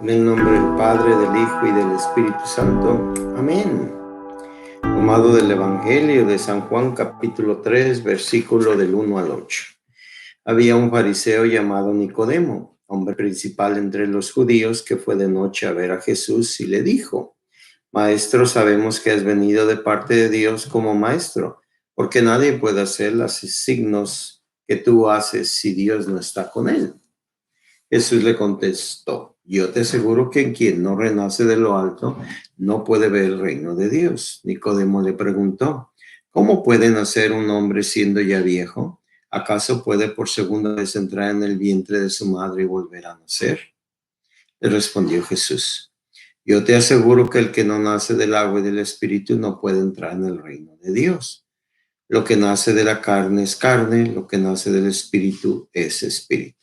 En el nombre del Padre, del Hijo y del Espíritu Santo. Amén. Tomado del Evangelio de San Juan, capítulo 3, versículo del 1 al 8. Había un fariseo llamado Nicodemo, hombre principal entre los judíos, que fue de noche a ver a Jesús y le dijo: Maestro, sabemos que has venido de parte de Dios como maestro, porque nadie puede hacer los signos que tú haces si Dios no está con él. Jesús le contestó: Yo te aseguro que quien no renace de lo alto no puede ver el reino de Dios. Nicodemo le preguntó: ¿Cómo puede nacer un hombre siendo ya viejo? ¿Acaso puede por segunda vez entrar en el vientre de su madre y volver a nacer? Le respondió Jesús: Yo te aseguro que el que no nace del agua y del espíritu no puede entrar en el reino de Dios. Lo que nace de la carne es carne, lo que nace del espíritu es espíritu.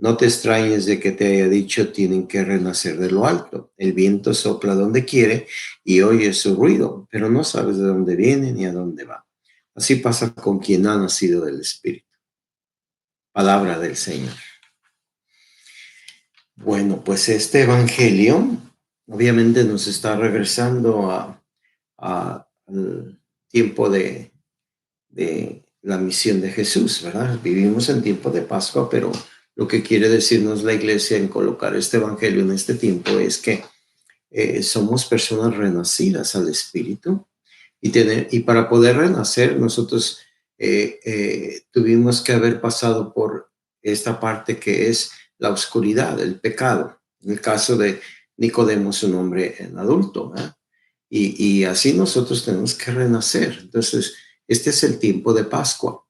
No te extrañes de que te haya dicho: tienen que renacer de lo alto. El viento sopla donde quiere y oyes su ruido, pero no sabes de dónde viene ni a dónde va. Así pasa con quien ha nacido del Espíritu. Palabra del Señor. Bueno, pues este evangelio obviamente nos está regresando al tiempo de la misión de Jesús, ¿verdad? Vivimos en tiempo de Pascua, pero lo que quiere decirnos la iglesia en colocar este evangelio en este tiempo es que somos personas renacidas al Espíritu y para poder renacer nosotros tuvimos que haber pasado por esta parte que es la oscuridad, el pecado. En el caso de Nicodemo es un hombre adulto, ¿eh? Y así nosotros tenemos que renacer. Entonces, este es el tiempo de Pascua.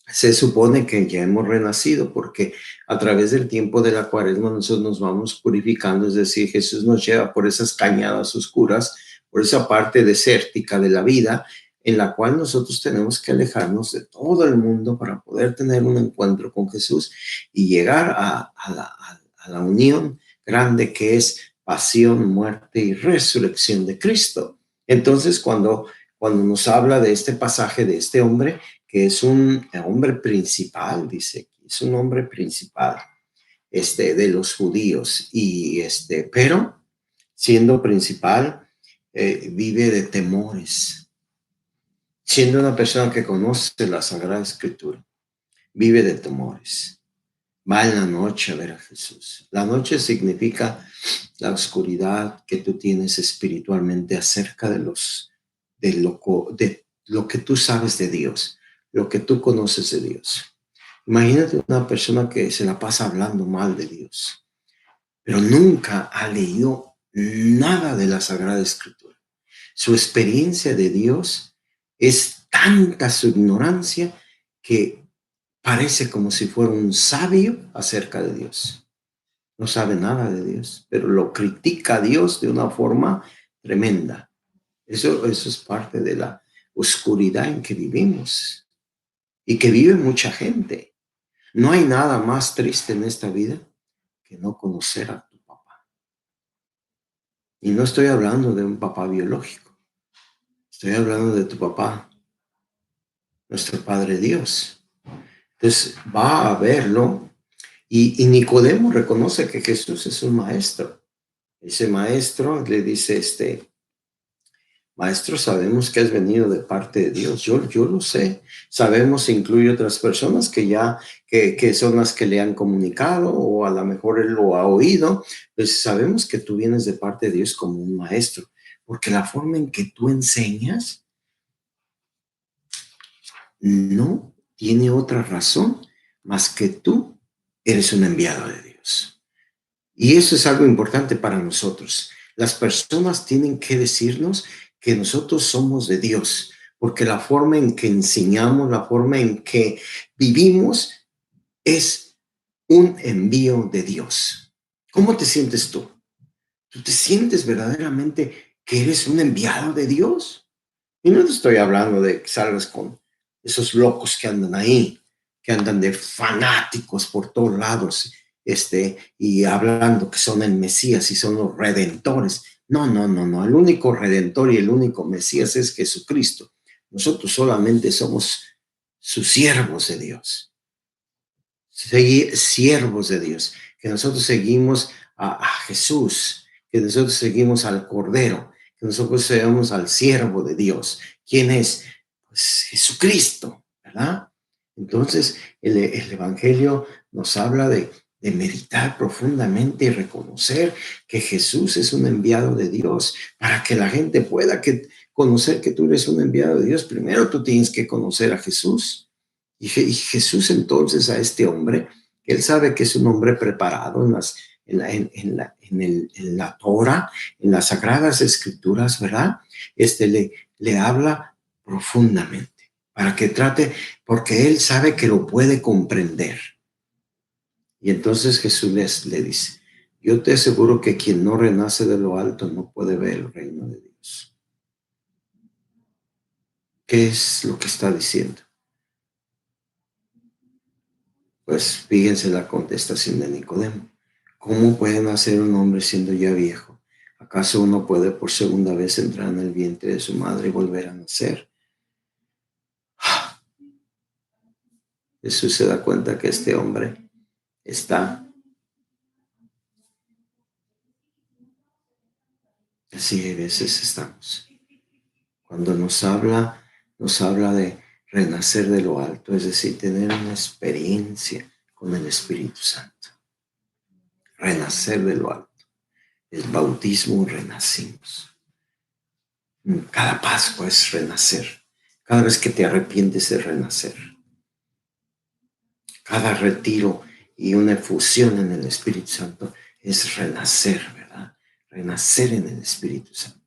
Se supone que ya hemos renacido porque a través del tiempo de la cuaresma nosotros nos vamos purificando, es decir, Jesús nos lleva por esas cañadas oscuras, por esa parte desértica de la vida en la cual nosotros tenemos que alejarnos de todo el mundo para poder tener un encuentro con Jesús y llegar a la unión grande que es pasión, muerte y resurrección de Cristo. Entonces, cuando nos habla de este pasaje de este hombre, que es un hombre principal, dice, es un hombre principal de los judíos, pero siendo principal, vive de temores, siendo una persona que conoce la Sagrada Escritura, vive de temores. Va en la noche a ver a Jesús. La noche significa la oscuridad que tú tienes espiritualmente acerca de lo que tú sabes de Dios, lo que tú conoces de Dios. Imagínate una persona que se la pasa hablando mal de Dios, pero nunca ha leído nada de la Sagrada Escritura. Su experiencia de Dios es tanta su ignorancia que parece como si fuera un sabio acerca de Dios. No sabe nada de Dios, pero lo critica a Dios de una forma tremenda. Eso es parte de la oscuridad en que vivimos y que vive mucha gente. No hay nada más triste en esta vida que no conocer a tu papá. Y no estoy hablando de un papá biológico. Estoy hablando de tu papá, nuestro Padre Dios. Entonces va a verlo y Nicodemo reconoce que Jesús es un maestro. Ese maestro le dice, Maestro, sabemos que has venido de parte de Dios. Yo lo sé. Sabemos, incluye otras personas que son las que le han comunicado o a lo mejor él lo ha oído. Pues sabemos que tú vienes de parte de Dios como un maestro, porque la forma en que tú enseñas no tiene otra razón más que tú eres un enviado de Dios. Y eso es algo importante para nosotros. Las personas tienen que decirnos que nosotros somos de Dios, porque la forma en que enseñamos, la forma en que vivimos es un envío de Dios. ¿Cómo te sientes tú? ¿Tú te sientes verdaderamente que eres un enviado de Dios? Y no te estoy hablando de que salgas con esos locos que andan ahí, que andan de fanáticos por todos lados, y hablando que son el Mesías y son los redentores. No, no, no, no. El único redentor y el único Mesías es Jesucristo. Nosotros solamente somos sus siervos de Dios. Siervos de Dios, que nosotros seguimos a Jesús, que nosotros seguimos al Cordero, que nosotros seguimos al siervo de Dios. ¿Quién es? Pues Jesucristo, ¿verdad? Entonces, el Evangelio nos habla de meditar profundamente y reconocer que Jesús es un enviado de Dios para que la gente pueda conocer que tú eres un enviado de Dios. Primero tú tienes que conocer a Jesús. Y Jesús entonces a este hombre, que él sabe que es un hombre preparado en la Torah, en las Sagradas Escrituras, ¿verdad? Le habla profundamente para que trate, porque él sabe que lo puede comprender. Y entonces Jesús le dice, yo te aseguro que quien no renace de lo alto no puede ver el reino de Dios. ¿Qué es lo que está diciendo? Pues fíjense la contestación de Nicodemo. ¿Cómo puede nacer un hombre siendo ya viejo? ¿Acaso uno puede por segunda vez entrar en el vientre de su madre y volver a nacer? Jesús se da cuenta que este hombre está así. A veces estamos. Cuando nos habla de renacer de lo alto, es decir, tener una experiencia con el Espíritu Santo. Renacer de lo alto. El bautismo renacimos. Cada Pascua es renacer. Cada vez que te arrepientes es renacer. Cada retiro y una efusión en el Espíritu Santo es renacer, ¿verdad? Renacer en el Espíritu Santo.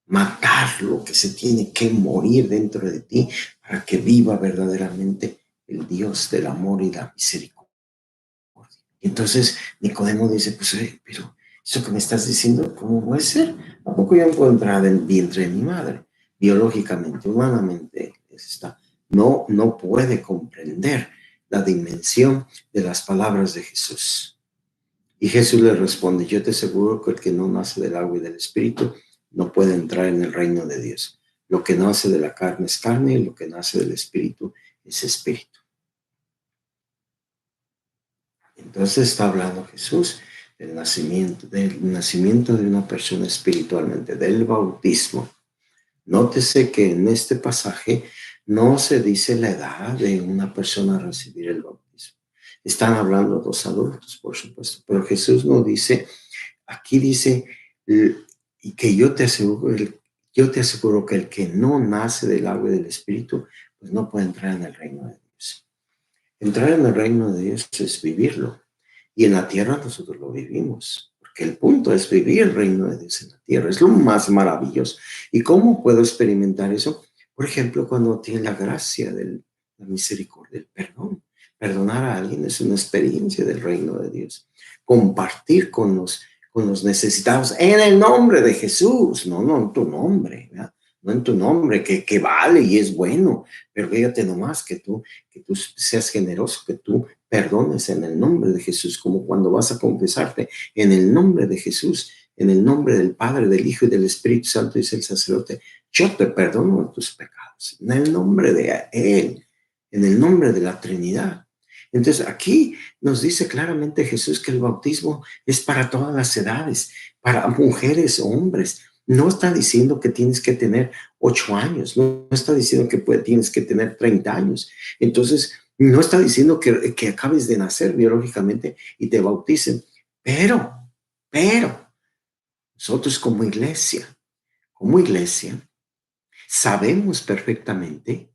Matar lo que se tiene que morir dentro de ti para que viva verdaderamente el Dios del amor y la misericordia. Entonces Nicodemo dice, pues, pero eso que me estás diciendo, ¿cómo puede ser? ¿A poco yo no puedo entrar en el vientre de mi madre? Biológicamente, humanamente, no puede comprender la dimensión de las palabras de Jesús. Y Jesús le responde, yo te aseguro que el que no nace del agua y del Espíritu no puede entrar en el reino de Dios. Lo que nace de la carne es carne y lo que nace del Espíritu es espíritu. Entonces está hablando Jesús del nacimiento de una persona espiritualmente, del bautismo. Nótese que en este pasaje no se dice la edad de una persona a recibir el bautismo. Están hablando dos adultos, por supuesto, pero Jesús no dice, aquí dice, y que yo te aseguro que el que no nace del agua y del Espíritu, pues no puede entrar en el reino de Dios. Entrar en el reino de Dios es vivirlo. Y en la tierra nosotros lo vivimos, porque el punto es vivir el reino de Dios en la tierra, es lo más maravilloso. ¿Y cómo puedo experimentar eso? Por ejemplo, cuando tiene la gracia de la misericordia, el perdón. Perdonar a alguien es una experiencia del reino de Dios. Compartir con los necesitados en el nombre de Jesús, no en tu nombre, ¿verdad? No en tu nombre, que vale y es bueno, pero fíjate nomás que tú seas generoso, que tú perdones en el nombre de Jesús, como cuando vas a confesarte en el nombre de Jesús, en el nombre del Padre, del Hijo y del Espíritu Santo, dice el sacerdote, yo te perdono tus pecados, en el nombre de Él, en el nombre de la Trinidad. Entonces aquí nos dice claramente Jesús que el bautismo es para todas las edades, para mujeres, hombres. No está diciendo que tienes que tener 8 años, no está diciendo que tienes que tener 30 años. Entonces, no está diciendo que acabes de nacer biológicamente y te bauticen, pero, nosotros como iglesia, sabemos perfectamente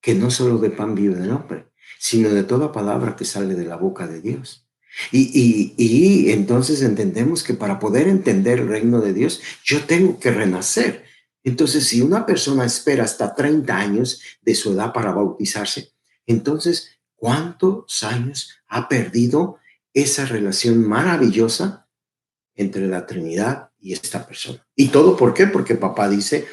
que no solo de pan vive el hombre, sino de toda palabra que sale de la boca de Dios. Y entonces entendemos que para poder entender el reino de Dios, yo tengo que renacer. Entonces, si una persona espera hasta 30 años de su edad para bautizarse, entonces, ¿cuántos años ha perdido esa relación maravillosa entre la Trinidad y esta persona? ¿Y todo por qué? Porque papá dice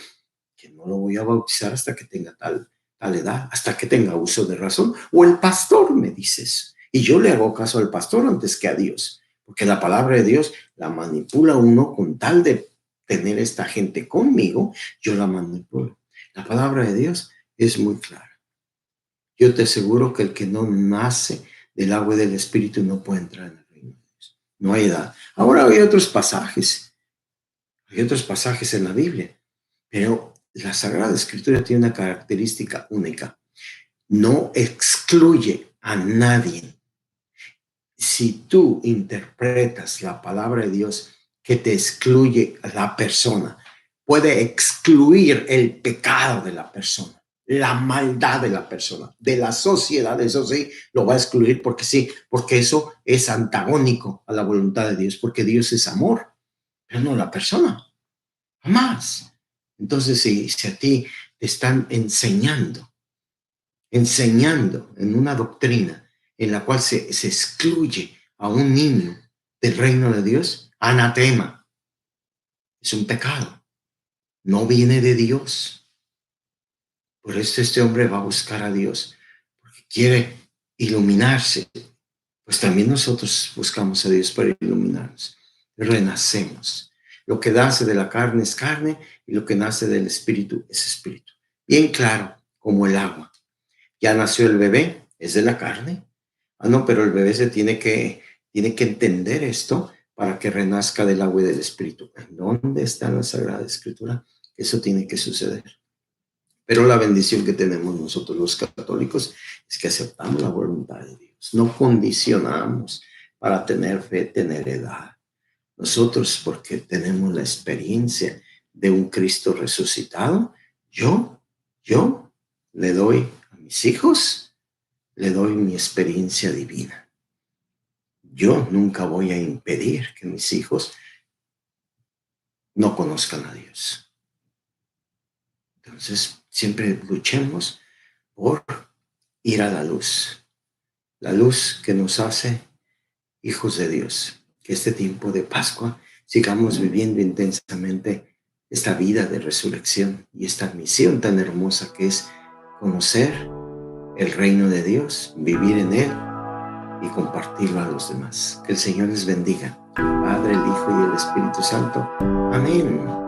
que no lo voy a bautizar hasta que tenga tal edad, hasta que tenga uso de razón. O el pastor me dice eso. Y yo le hago caso al pastor antes que a Dios, porque la palabra de Dios la manipula uno con tal de tener esta gente conmigo, yo la manipulo. La palabra de Dios es muy clara. Yo te aseguro que el que no nace del agua y del Espíritu no puede entrar en el reino de Dios. no hay edad. Ahora hay otros pasajes en la Biblia, pero la Sagrada Escritura tiene una característica única. No excluye a nadie. Si tú interpretas la palabra de Dios que te excluye a la persona, puede excluir el pecado de la persona, la maldad de la persona, de la sociedad, eso sí, lo va a excluir porque sí, porque eso es antagónico a la voluntad de Dios, porque Dios es amor, pero no la persona, jamás. Entonces, si a ti te están enseñando en una doctrina en la cual se excluye a un niño del reino de Dios, anatema, es un pecado, no viene de Dios. Por eso este hombre va a buscar a Dios, porque quiere iluminarse. Pues también nosotros buscamos a Dios para iluminarnos. Renacemos. Lo que nace de la carne es carne y lo que nace del espíritu es espíritu. Bien claro, como el agua. Ya nació el bebé, es de la carne. Ah, no, pero el bebé tiene que entender esto para que renazca del agua y del espíritu. ¿En dónde está la Sagrada Escritura? Eso tiene que suceder. Pero la bendición que tenemos nosotros los católicos es que aceptamos la voluntad de Dios. No condicionamos para tener fe, tener edad. Nosotros, porque tenemos la experiencia de un Cristo resucitado, yo le doy a mis hijos, le doy mi experiencia divina. Yo nunca voy a impedir que mis hijos no conozcan a Dios. Entonces, siempre luchemos por ir a la luz que nos hace hijos de Dios. Que este tiempo de Pascua sigamos viviendo intensamente esta vida de resurrección y esta misión tan hermosa que es conocer el reino de Dios, vivir en él y compartirlo a los demás. Que el Señor les bendiga, el Padre, el Hijo y el Espíritu Santo. Amén.